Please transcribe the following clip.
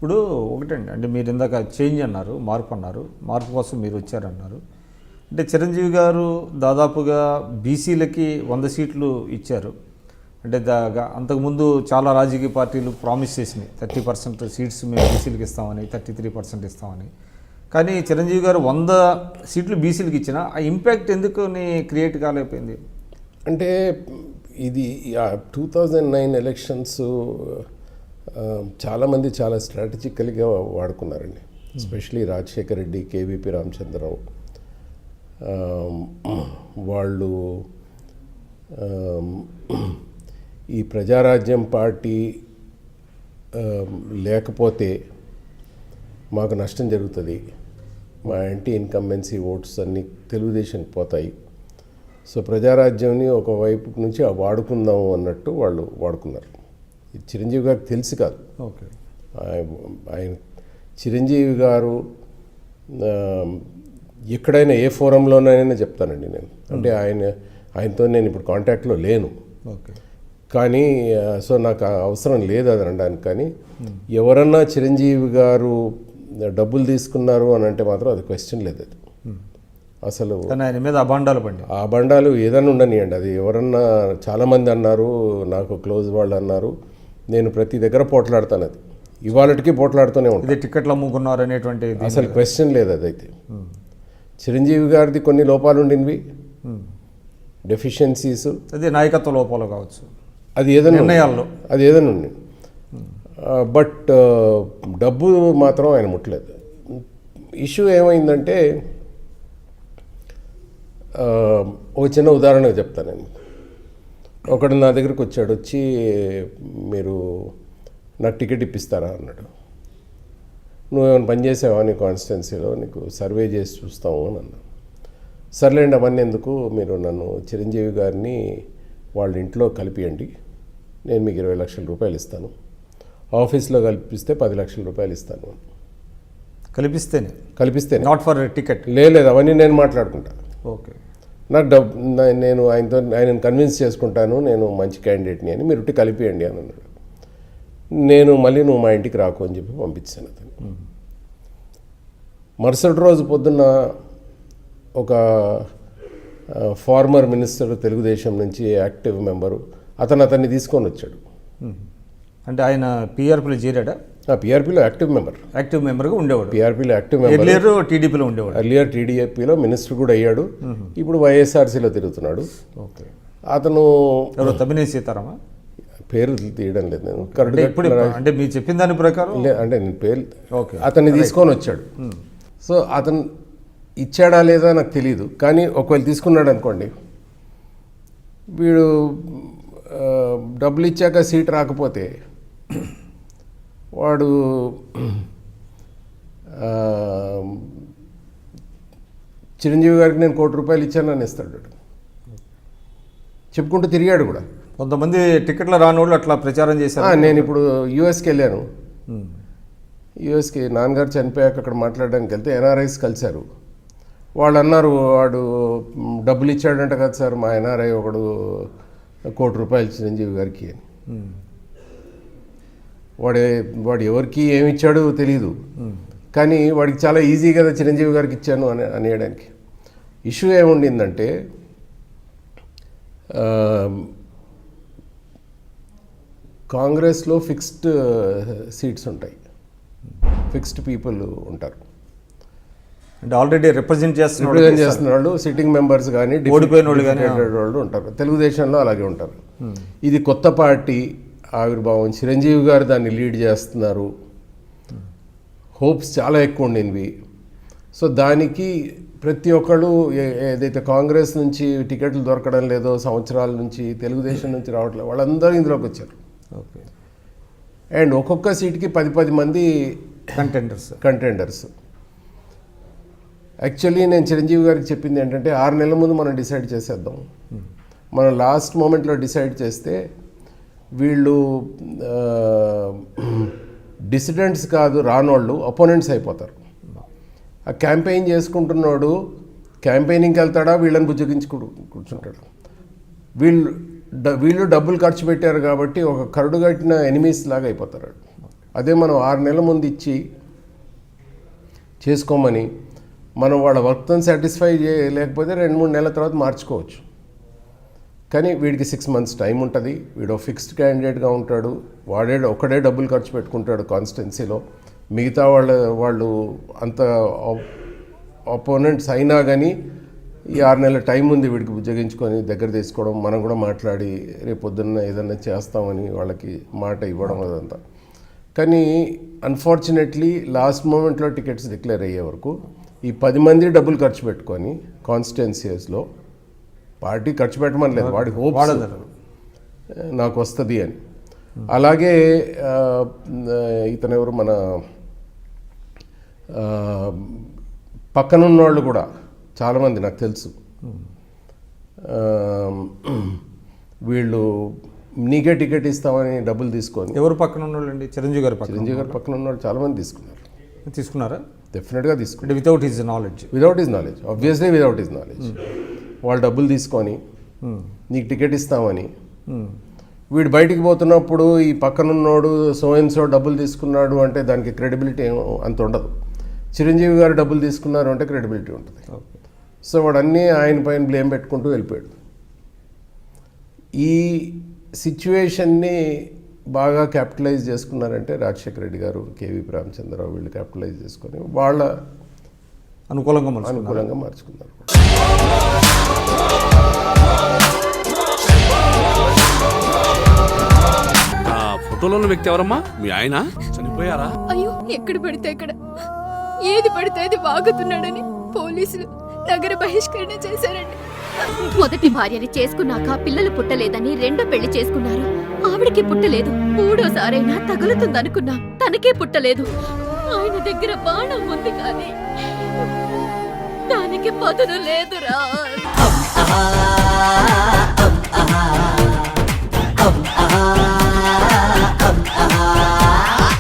ఇప్పుడు ఒకటండి, అంటే మీరు ఇందాక చేంజ్ అన్నారు, మార్పు అన్నారు, మార్పు కోసం మీరు వచ్చారన్నారు. అంటే చిరంజీవి గారు దాదాపుగా బీసీలకి 100 సీట్లు ఇచ్చారు. అంటే అంతకుముందు చాలా రాజకీయ పార్టీలు ప్రామిస్ చేసినాయి 30% సీట్స్ మేము బీసీలకు ఇస్తామని, 33% ఇస్తామని. కానీ చిరంజీవి గారు 100 సీట్లు బీసీలకు ఇచ్చిన ఆ ఇంపాక్ట్ ఎందుకు క్రియేట్ కాలేకపోయింది? అంటే ఇది 2009 ఎలక్షన్స్ చాలామంది చాలా స్ట్రాటజికల్గా వాడుకున్నారండి. ఎస్పెషలీ రాజశేఖర్ రెడ్డి, కేవీపీ రామచంద్రరావు వాళ్ళు ఈ ప్రజారాజ్యం పార్టీ లేకపోతే మాకు నష్టం జరుగుతుంది, మా యాంటీ ఇన్కంబెన్సీ ఓట్స్ అన్నీ తెలుగుదేశానికి పోతాయి, సో ప్రజారాజ్యాన్ని ఒకవైపు నుంచి వాడుకుందాం అన్నట్టు వాళ్ళు వాడుకున్నారు. చిరంజీవి గారికి తెలిసి కాదు. ఓకే, ఆయన చిరంజీవి గారు ఎక్కడైనా ఏ ఫోరంలోనైనా చెప్తానండి నేను, అంటే ఆయనతో నేను ఇప్పుడు కాంటాక్ట్లో లేను. ఓకే, కానీ సో నాకు అవసరం లేదు అది అనడానికి. కానీ ఎవరన్నా చిరంజీవి గారు డబ్బులు తీసుకున్నారు అని అంటే మాత్రం అది క్వశ్చన్ లేదు. అది అసలు ఆయన మీద ఆ బండాలు ఏదైనా ఉండనియండి. అది ఎవరన్నా చాలామంది అన్నారు, నాకు క్లోజ్ వాళ్ళు అన్నారు, నేను ప్రతి దగ్గర పోట్లాడతాను. అది ఇవాళకి పోట్లాడుతూనే ఉంటాను. టికెట్లు అమ్ముకున్నారు అనేటువంటి అసలు క్వశ్చన్ లేదు. అదైతే చిరంజీవి గారిది కొన్ని లోపాలు ఉండినవి, డెఫిషియన్సీస్, అది నాయకత్వ లోపాలు కావచ్చు, అది ఏదైనా నిర్ణయాల్లో అది ఏదైనా ఉంది. బట్ డబ్బు మాత్రం ఆయన ముట్టలేదు. ఇష్యూ ఏమైందంటే ఒక చిన్న ఉదాహరణగా చెప్తాను నేను. ఒకడు నా దగ్గరికి వచ్చాడు, వచ్చి మీరు నాకు టికెట్ ఇప్పిస్తారా అన్నాడు. నువ్వేమైనా పని చేసావా నీ కాన్స్టిట్యున్సీలో, నీకు సర్వే చేసి చూస్తాము అని అన్నా. సర్లేండి అవన్నీ ఎందుకు, మీరు నన్ను చిరంజీవి గారిని వాళ్ళ ఇంట్లో కలిపియండి, నేను మీకు 20 లక్షల రూపాయలు ఇస్తాను, ఆఫీస్లో కల్పిస్తే 10 లక్షల రూపాయలు ఇస్తాను. కలిపిస్తే నాట్ ఫర్ టికెట్ లేదు, అవన్నీ నేను మాట్లాడుకుంటా. ఓకే, నాకు నేను ఆయనను కన్విన్స్ చేసుకుంటాను, నేను మంచి క్యాండిడేట్ని అని, మీరు కలిపియండి అని అన్నాడు. నేను మళ్ళీ నువ్వు మా ఇంటికి రాకు అని చెప్పి పంపించాను అతను. మరుసటి రోజు పొద్దున్న ఒక ఫార్మర్ మినిస్టర్ తెలుగుదేశం నుంచి యాక్టివ్ మెంబరు అతన్ని తీసుకొని వచ్చాడు. అంటే ఆయన పీఆర్పీలో చేరాడా? పీఆర్పీలో యాక్టివ్ మెంబర్గా ఉండేవాడు. పీఆర్పీలో యాక్టివ్ మెంబర్, టీడీపీలో ఉండేవాడు. ఎర్లియర్ టీడీపీలో మినిస్టర్ కూడా అయ్యాడు. ఇప్పుడు వైఎస్ఆర్సీలో తిరుగుతున్నాడు. ఓకే, అతను తమ్మినేని సీతారామ పేరు తీయడం లేదు నేను కరెక్ట్గా, అంటే మీరు చెప్పిన దాని ప్రకారం అంటే నేను పేరు అతన్ని తీసుకొని వచ్చాడు. సో అతను ఇచ్చాడా లేదా నాకు తెలియదు, కానీ ఒకవేళ తీసుకున్నాడు అనుకోండి, వీడు డబ్బులు ఇచ్చాక సీట్ రాకపోతే వాడు చిరంజీవి గారికి నేను 1 కోటి రూపాయలు ఇచ్చానని ఇస్తాడు, చెప్పుకుంటూ తిరిగాడు కూడా. కొంతమంది టికెట్లు రాని వాళ్ళు అట్లా ప్రచారం చేశారు. నేను ఇప్పుడు యూఎస్కి వెళ్ళాను. యూఎస్కి నాన్నగారు చనిపోయాక అక్కడ మాట్లాడడానికి వెళ్తే ఎన్ఆర్ఐస్ కలిశారు. వాళ్ళు అన్నారు, వాడు డబ్బులు ఇచ్చాడంట కదా సార్ మా ఎన్ఆర్ఐ ఒకడు 1 కోటి రూపాయలు చిరంజీవి గారికి అని. వాడు ఎవరికి ఏమి ఇచ్చాడో తెలియదు, కానీ వాడికి చాలా ఈజీ కదా చిరంజీవి గారికి ఇచ్చాను అని అనేయడానికి. ఇష్యూ ఏముండిందంటే కాంగ్రెస్లో ఫిక్స్డ్ సీట్స్ ఉంటాయి, ఫిక్స్డ్ పీపుల్ ఉంటారు. అంటే ఆల్రెడీ రిప్రజెంట్ చేస్తున్న వాళ్ళు, సిట్టింగ్ మెంబర్స్ కానీ ఓడిపోయిన వాళ్ళు ఉంటారు. తెలుగుదేశంలో అలాగే ఉంటారు. ఇది కొత్త పార్టీ ఆవిర్భావం, చిరంజీవి గారు దాన్ని లీడ్ చేస్తున్నారు, హోప్స్ చాలా ఎక్కువ ఉండినవి. సో దానికి ప్రతి ఒక్కళ్ళు ఏదైతే కాంగ్రెస్ నుంచి టికెట్లు దొరకడం లేదో సంవత్సరాల నుంచి, తెలుగుదేశం నుంచి రావట్లేదు, వాళ్ళందరూ ఇందులోకి వచ్చారు. ఓకే, అండ్ ఒక్కొక్క సీట్కి 10 మంది కంటెండర్స్. యాక్చువల్లీ నేను చిరంజీవి గారికి చెప్పింది ఏంటంటే 6 నెలల ముందు మనం డిసైడ్ చేసేద్దాం. మనం లాస్ట్ మూమెంట్లో డిసైడ్ చేస్తే వీళ్ళు డిసిడెంట్స్ కాదు, రానోళ్ళు అపోనెంట్స్ అయిపోతారు. ఆ క్యాంపెయిన్ చేసుకుంటున్నాడు క్యాంపెయినింగ్కి వెళ్తాడా, వీళ్ళని బుజ్జగించి కూర్చుంటాడు. వీళ్ళు డబ్బులు ఖర్చు పెట్టారు కాబట్టి ఒక కరుడు కట్టిన ఎనిమీస్ లాగా అయిపోతారు. అదే మనం 6 నెలల ముందు ఇచ్చి చేసుకోమని మనం వాళ్ళ వర్క్తో సాటిస్ఫై చేయలేకపోతే 2-3 నెలల తర్వాత మార్చుకోవచ్చు. కానీ వీడికి 6 months టైం ఉంటుంది. వీడు ఫిక్స్డ్ క్యాండిడేట్గా ఉంటాడు. ఒకడే డబ్బులు ఖర్చు పెట్టుకుంటాడు కాన్స్టిట్యున్సీలో. మిగతా వాళ్ళు అంత అపోనెంట్స్ అయినా కానీ ఈ 6 నెలల టైం ఉంది వీడికి ఉద్యోగించుకొని దగ్గర తీసుకోవడం, మనం కూడా మాట్లాడి రేపు పొద్దున్న ఏదన్నా చేస్తామని వాళ్ళకి మాట ఇవ్వడం అదంతా. కానీ అన్ఫార్చునేట్లీ లాస్ట్ మూమెంట్లో టికెట్స్ డిక్లేర్ అయ్యే వరకు ఈ 10 మంది డబ్బులు ఖర్చు పెట్టుకొని కాన్స్టిట్యున్సీస్లో పార్టీ ఖర్చు పెట్టమనలేదు, వాడి హోప్స్ నాకు వస్తుంది అని. అలాగే ఇతనెవరు మన పక్కనున్న వాళ్ళు కూడా చాలామంది నాకు తెలుసు, వీళ్ళు నీకే టికెట్ ఇస్తామని డబ్బులు తీసుకొని. ఎవరు పక్కన ఉన్నోళ్ళండి? చిరంజీవి గారు పక్కన ఉన్న వాళ్ళు చాలామంది తీసుకున్నారా? డెఫినెట్గా తీసుకుంటే without his knowledge, obviously without his knowledge వాళ్ళు డబ్బులు తీసుకొని నీకు టికెట్ ఇస్తామని. వీడు బయటికి పోతున్నప్పుడు ఈ పక్కనున్నోడు సో డబ్బులు తీసుకున్నాడు అంటే దానికి క్రెడిబిలిటీ అంత ఉండదు. చిరంజీవి గారు డబ్బులు తీసుకున్నారు అంటే క్రెడిబిలిటీ ఉంటుంది. సో వాడు అన్నీ ఆయన పైన బ్లేమ్ పెట్టుకుంటూ వెళ్ళిపోయాడు. ఈ సిచ్యువేషన్ని బాగా క్యాపిటలైజ్ చేసుకున్నారంటే రాజశేఖర రెడ్డి గారు, కేవీపీ రామచంద్రరావు వీళ్ళు క్యాపిటలైజ్ చేసుకొని వాళ్ళ అనుకూలంగా మార్చుకున్నారు. ఫోటోలో ఉన్న వ్యక్తి ఎవరమ్మా? మీ ఆయన చనిపోయారా? అయ్యో, ఎక్కడ పడితే అక్కడ ఏది పడితే అది వాగుతున్నాడని పోలీసులు నగర బహిష్కరణ చేశారండి. మొదటి భార్యని చేసుకున్నాక పిల్లలు పుట్టలేదని రెండో పెళ్లి చేసుకున్నారు. ఆవిడకి పుట్టలేదు. మూడోసారైనా తగులుతుందనుకున్నా, తనకే పుట్టలేదు. ఆయన దగ్గర బాణం ఉంది కానీ దానికి పదును లేదురా.